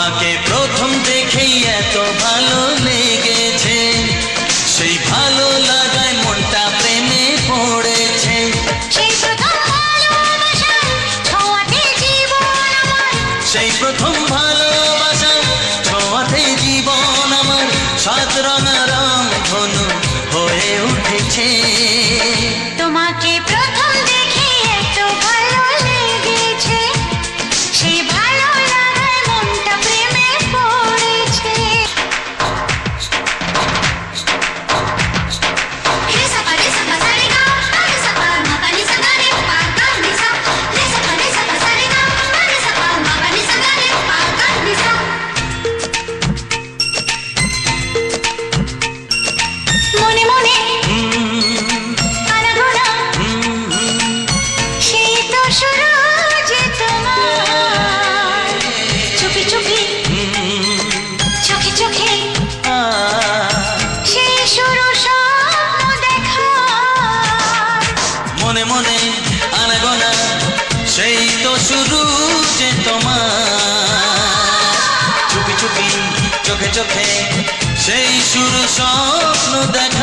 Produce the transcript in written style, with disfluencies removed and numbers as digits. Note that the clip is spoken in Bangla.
তোমাকে প্রথম দেখেই এত ভালো লেগেছে, সেই ভালো লাগায় মনটা প্রেমে পড়েছে। সেই প্রথম ভালোবাসা ছোঁয়াতে জীবন আমার, সেই প্রথম ভালোবাসা ছোঁয়াতে জীবন আমার সাত রঙা রং ধনু হয়ে উঠেছে। তোমাকে প্রথম দেখে এত ভালো লেগেছে, সেই ভালো লাগায় মনটা প্রেমে পড়েছে। রে সা পা রে সা পা সা রে গা পা রে সা পা মা পা নি সা গা রে পা গা নি সা। রে সা পা সা রে গা পা রে সা পা মা পা নি সা গা রে পা গা নি সা। মনে মনে আনাগোনা সেই তো শুরু যে তোমার, চুপি চুপি চোখে চোখে সেই শুরু স্বপ্ন দেখার। মনে মনে আনাগোনা সেই তো শুরু যে তোমার, চুপি চুপি চোখে চোখে সেই শুরু স্বপ্ন দেখা।